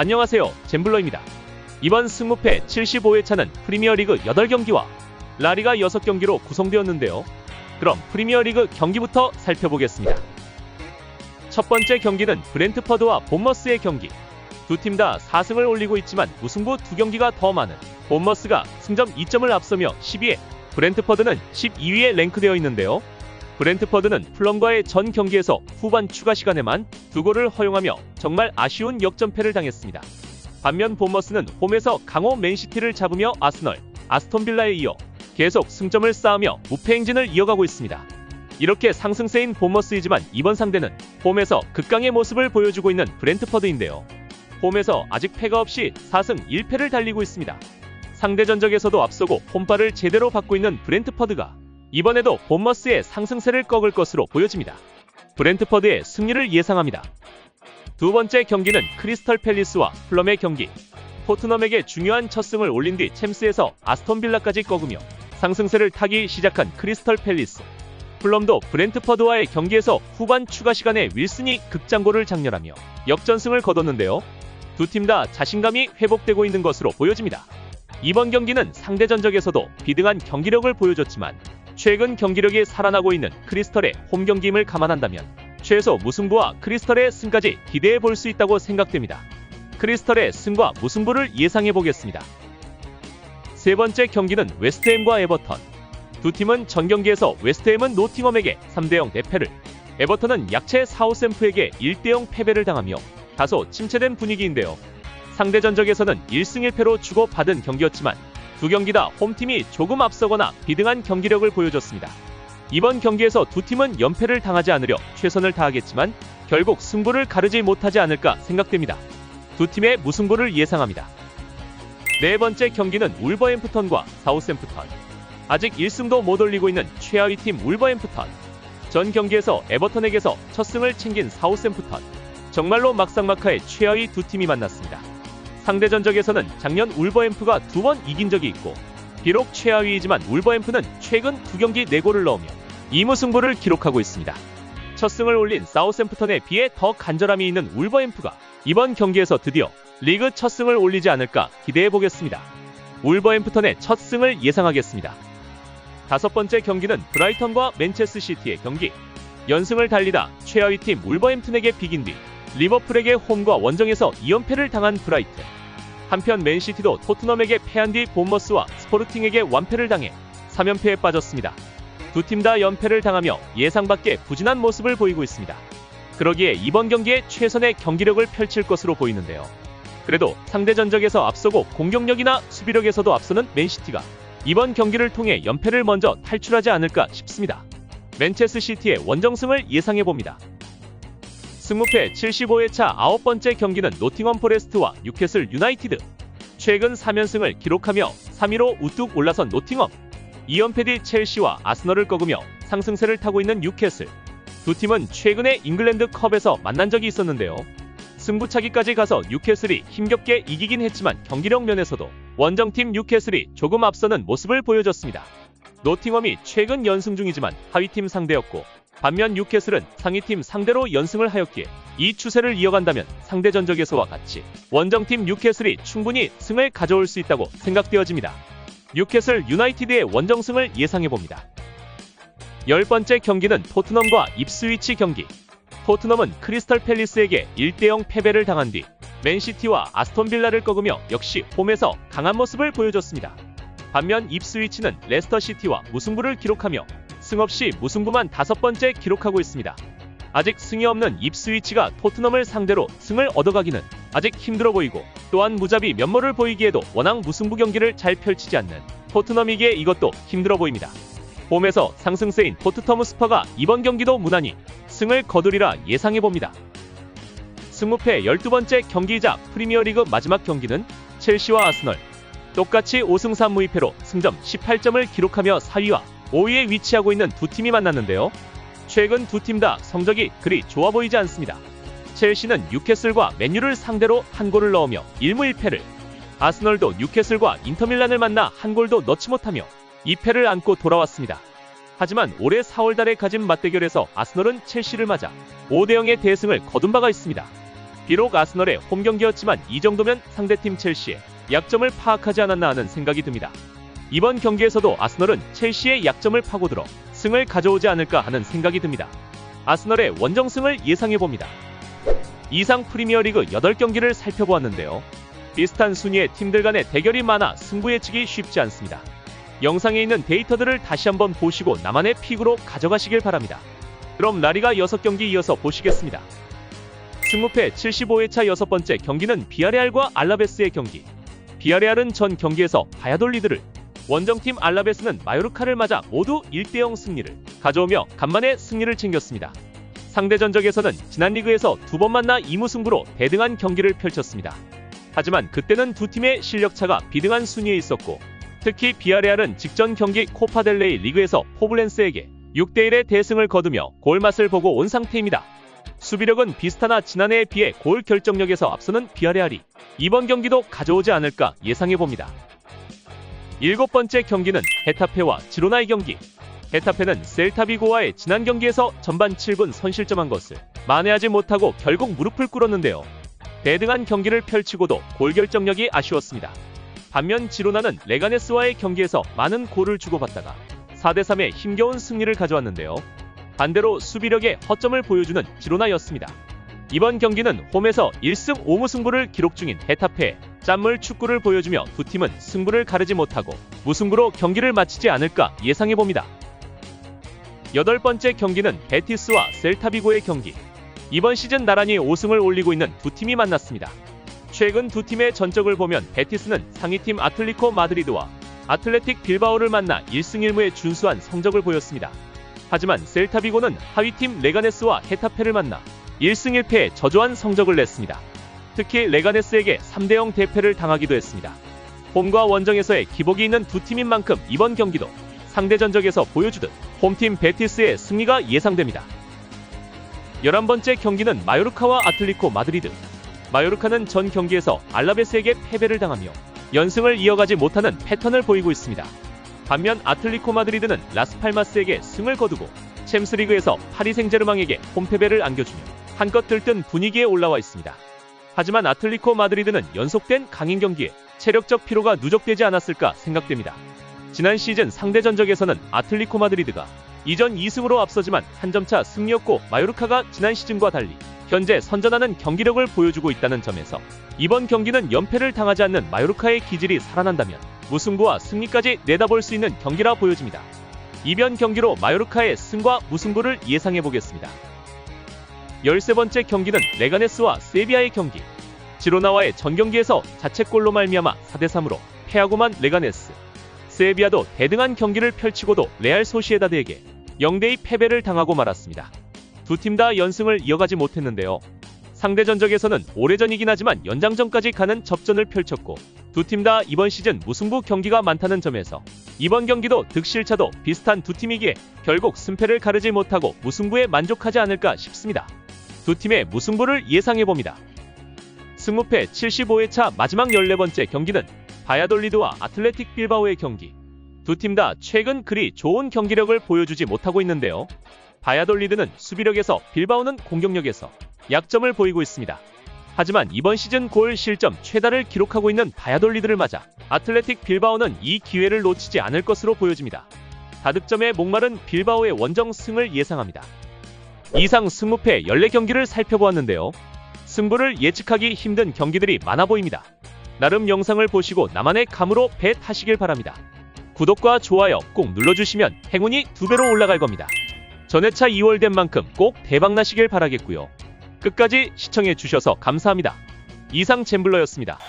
안녕하세요, 잼블러입니다. 이번 승무패 75회차는 프리미어리그 8경기와 라리가 6경기로 구성되었는데요. 그럼 프리미어리그 경기부터 살펴보겠습니다. 첫 번째 경기는 브렌트퍼드와 본머스의 경기. 두 팀 다 4승을 올리고 있지만 무승부 2경기가 더 많은 본머스가 승점 2점을 앞서며 12위, 브렌트퍼드는 12위에 랭크되어 있는데요. 브렌트퍼드는 풀럼과의 전 경기에서 후반 추가 시간에만 2골을 허용하며 정말 아쉬운 역전패를 당했습니다. 반면 본머스는 홈에서 강호 맨시티를 잡으며 아스널, 아스톤빌라에 이어 계속 승점을 쌓으며 무패 행진을 이어가고 있습니다. 이렇게 상승세인 본머스이지만 이번 상대는 홈에서 극강의 모습을 보여주고 있는 브렌트퍼드인데요. 홈에서 아직 패가 없이 4승 1패를 달리고 있습니다. 상대 전적에서도 앞서고 홈발을 제대로 받고 있는 브렌트퍼드가 이번에도 본머스의 상승세를 꺾을 것으로 보여집니다. 브렌트퍼드의 승리를 예상합니다. 두 번째 경기는 크리스털 팰리스와 풀럼의 경기. 토트넘에게 중요한 첫 승을 올린 뒤 챔스에서 아스톤빌라까지 꺾으며 상승세를 타기 시작한 크리스털 팰리스. 풀럼도 브렌트퍼드와의 경기에서 후반 추가 시간에 윌슨이 극장골을 장렬하며 역전승을 거뒀는데요. 두 팀 다 자신감이 회복되고 있는 것으로 보여집니다. 이번 경기는 상대 전적에서도 비등한 경기력을 보여줬지만 최근 경기력이 살아나고 있는 크리스털의 홈 경기임을 감안한다면 최소 무승부와 크리스털의 승까지 기대해 볼 수 있다고 생각됩니다. 크리스털의 승과 무승부를 예상해 보겠습니다. 세 번째 경기는 웨스트햄과 에버턴. 두 팀은 전 경기에서 웨스트햄은 노팅엄에게 3대0 대패를, 에버턴은 약체 사우샘프에게 1대0 패배를 당하며 다소 침체된 분위기인데요. 상대 전적에서는 1승 1패로 주고받은 경기였지만 두 경기 다 홈팀이 조금 앞서거나 비등한 경기력을 보여줬습니다. 이번 경기에서 두 팀은 연패를 당하지 않으려 최선을 다하겠지만 결국 승부를 가르지 못하지 않을까 생각됩니다. 두 팀의 무승부를 예상합니다. 네 번째 경기는 울버햄프턴과 사우샘프턴. 아직 1승도 못 올리고 있는 최하위 팀 울버햄프턴. 전 경기에서 에버턴에게서 첫 승을 챙긴 사우샘프턴. 정말로 막상막하의 최하위 두 팀이 만났습니다. 상대 전적에서는 작년 울버햄프가 2번 이긴 적이 있고 비록 최하위이지만 울버햄프는 최근 2경기 4골을 넣으며 2무승부를 기록하고 있습니다. 첫 승을 올린 사우샘프턴에 비해 더 간절함이 있는 울버햄프가 이번 경기에서 드디어 리그 첫 승을 올리지 않을까 기대해보겠습니다. 울버햄프턴의 첫 승을 예상하겠습니다. 다섯 번째 경기는 브라이턴과 맨체스터 시티의 경기. 연승을 달리다 최하위팀 울버햄튼에게 비긴 뒤 리버풀에게 홈과 원정에서 2연패를 당한 브라이튼. 한편 맨시티도 토트넘에게 패한 뒤 본머스와 스포르팅에게 완패를 당해 3연패에 빠졌습니다. 두 팀 다 연패를 당하며 예상 밖의 부진한 모습을 보이고 있습니다. 그러기에 이번 경기에 최선의 경기력을 펼칠 것으로 보이는데요. 그래도 상대 전적에서 앞서고 공격력이나 수비력에서도 앞서는 맨시티가 이번 경기를 통해 연패를 먼저 탈출하지 않을까 싶습니다. 맨체스터 시티의 원정승을 예상해봅니다. 승무패 75회차 9번째 경기는 노팅엄 포레스트와 뉴캐슬 유나이티드. 최근 3연승을 기록하며 3위로 우뚝 올라선 노팅엄. 2연패 뒤 첼시와 아스널을 꺾으며 상승세를 타고 있는 뉴캐슬. 두 팀은 최근에 잉글랜드 컵에서 만난 적이 있었는데요. 승부차기까지 가서 뉴캐슬이 힘겹게 이기긴 했지만 경기력 면에서도 원정팀 뉴캐슬이 조금 앞서는 모습을 보여줬습니다. 노팅엄이 최근 연승 중이지만 하위팀 상대였고 반면 뉴캐슬은 상위팀 상대로 연승을 하였기에 이 추세를 이어간다면 상대 전적에서와 같이 원정팀 뉴캐슬이 충분히 승을 가져올 수 있다고 생각되어집니다. 뉴캐슬 유나이티드의 원정승을 예상해봅니다. 10번째 경기는 토트넘과 입스위치 경기. 토트넘은 크리스털 팰리스에게 1대0 패배를 당한 뒤 맨시티와 아스톤빌라를 꺾으며 역시 홈에서 강한 모습을 보여줬습니다. 반면 입스위치는 레스터시티와 무승부를 기록하며 승 없이 무승부만 5번째 기록하고 있습니다. 아직 승이 없는 입스위치가 토트넘을 상대로 승을 얻어가기는 아직 힘들어 보이고 또한 무자비 면모를 보이기에도 워낙 무승부 경기를 잘 펼치지 않는 토트넘이기에 이것도 힘들어 보입니다. 홈에서 상승세인 토트넘 스퍼가 이번 경기도 무난히 승을 거두리라 예상해봅니다. 승무패 12번째 경기이자 프리미어리그 마지막 경기는 첼시와 아스널. 똑같이 5승 3무이패로 승점 18점을 기록하며 4위와 5위에 위치하고 있는 두 팀이 만났는데요. 최근 두 팀 다 성적이 그리 좋아 보이지 않습니다. 첼시는 뉴캐슬과 맨유를 상대로 한 골을 넣으며 1무 1패를, 아스널도 뉴캐슬과 인터밀란을 만나 한 골도 넣지 못하며 2패를 안고 돌아왔습니다. 하지만 올해 4월달에 가진 맞대결에서 아스널은 첼시를 맞아 5대0의 대승을 거둔 바가 있습니다. 비록 아스널의 홈 경기였지만 이 정도면 상대팀 첼시의 약점을 파악하지 않았나 하는 생각이 듭니다. 이번 경기에서도 아스널은 첼시의 약점을 파고들어 승을 가져오지 않을까 하는 생각이 듭니다. 아스널의 원정승을 예상해봅니다. 이상 프리미어리그 8경기를 살펴보았는데요. 비슷한 순위의 팀들 간의 대결이 많아 승부 예측이 쉽지 않습니다. 영상에 있는 데이터들을 다시 한번 보시고 나만의 픽으로 가져가시길 바랍니다. 그럼 라리가 6경기 이어서 보시겠습니다. 승무패 75회차 6번째 경기는 비아레알과 알라베스의 경기. 비아레알은 전 경기에서 바야돌리드를, 원정팀 알라베스는 마요르카를 맞아 모두 1대0 승리를 가져오며 간만에 승리를 챙겼습니다. 상대 전적에서는 지난 리그에서 2번 만나 2무승부로 대등한 경기를 펼쳤습니다. 하지만 그때는 두 팀의 실력차가 비등한 순위에 있었고, 특히 비아레알은 직전 경기 코파델레이 리그에서 포블렌스에게 6대1의 대승을 거두며 골맛을 보고 온 상태입니다. 수비력은 비슷하나 지난해에 비해 골 결정력에서 앞서는 비아레알이 이번 경기도 가져오지 않을까 예상해봅니다. 7번째 경기는 헤타페와 지로나의 경기. 헤타페는 셀타비고와의 지난 경기에서 전반 7분 선실점한 것을 만회하지 못하고 결국 무릎을 꿇었는데요. 대등한 경기를 펼치고도 골 결정력이 아쉬웠습니다. 반면 지로나는 레가네스와의 경기에서 많은 골을 주고받다가 4대3의 힘겨운 승리를 가져왔는데요. 반대로 수비력의 허점을 보여주는 지로나였습니다. 이번 경기는 홈에서 1승 5무승부를 기록 중인 헤타페의 짠물 축구를 보여주며 두 팀은 승부를 가르지 못하고 무승부로 경기를 마치지 않을까 예상해봅니다. 8번째 경기는 베티스와 셀타비고의 경기. 이번 시즌 나란히 5승을 올리고 있는 두 팀이 만났습니다. 최근 두 팀의 전적을 보면 베티스는 상위팀 아틀리코 마드리드와 아틀레틱 빌바오를 만나 1승 1무의 준수한 성적을 보였습니다. 하지만 셀타비고는 하위팀 레가네스와 헤타페를 만나 1승 1패의 저조한 성적을 냈습니다. 특히 레가네스에게 3대0 대패를 당하기도 했습니다. 홈과 원정에서의 기복이 있는 두 팀인 만큼 이번 경기도 상대 전적에서 보여주듯 홈팀 베티스의 승리가 예상됩니다. 11번째 경기는 마요르카와 아틀리코 마드리드. 마요르카는 전 경기에서 알라베스에게 패배를 당하며 연승을 이어가지 못하는 패턴을 보이고 있습니다. 반면 아틀리코 마드리드는 라스팔마스에게 승을 거두고 챔스리그에서 파리 생제르맹에게 홈패배를 안겨주며 한껏 들뜬 분위기에 올라와 있습니다. 하지만 아틀리코 마드리드는 연속된 강행 경기에 체력적 피로가 누적되지 않았을까 생각됩니다. 지난 시즌 상대 전적에서는 아틀리코 마드리드가 이전 2승으로 앞서지만 한 점차 승리였고, 마요르카가 지난 시즌과 달리 현재 선전하는 경기력을 보여주고 있다는 점에서 이번 경기는 연패를 당하지 않는 마요르카의 기질이 살아난다면 무승부와 승리까지 내다볼 수 있는 경기라 보여집니다. 이변 경기로 마요르카의 승과 무승부를 예상해보겠습니다. 13번째 경기는 레가네스와 세비야의 경기. 지로나와의 전경기에서 자책골로 말미암아 4대3으로 패하고만 레가네스. 세비야도 대등한 경기를 펼치고도 레알 소시에다드에게 0대2 패배를 당하고 말았습니다. 두 팀 다 연승을 이어가지 못했는데요. 상대 전적에서는 오래전이긴 하지만 연장전까지 가는 접전을 펼쳤고, 두 팀 다 이번 시즌 무승부 경기가 많다는 점에서 이번 경기도 득실차도 비슷한 두 팀이기에 결국 승패를 가르지 못하고 무승부에 만족하지 않을까 싶습니다. 두 팀의 무승부를 예상해봅니다. 승무패 75회차 마지막 14번째 경기는 바야돌리드와 아틀레틱 빌바오의 경기. 두 팀 다 최근 그리 좋은 경기력을 보여주지 못하고 있는데요. 바야돌리드는 수비력에서, 빌바오는 공격력에서 약점을 보이고 있습니다. 하지만 이번 시즌 골 실점 최다를 기록하고 있는 바야돌리드를 맞아 아틀레틱 빌바오는 이 기회를 놓치지 않을 것으로 보여집니다. 다득점에 목마른 빌바오의 원정 승을 예상합니다. 이상 승무패 14경기를 살펴보았는데요. 승부를 예측하기 힘든 경기들이 많아 보입니다. 나름 영상을 보시고 나만의 감으로 벳하시길 바랍니다. 구독과 좋아요 꼭 눌러주시면 행운이 2배로 올라갈 겁니다. 전회차 2월 된 만큼 꼭 대박나시길 바라겠고요. 끝까지 시청해주셔서 감사합니다. 이상 잼블러였습니다.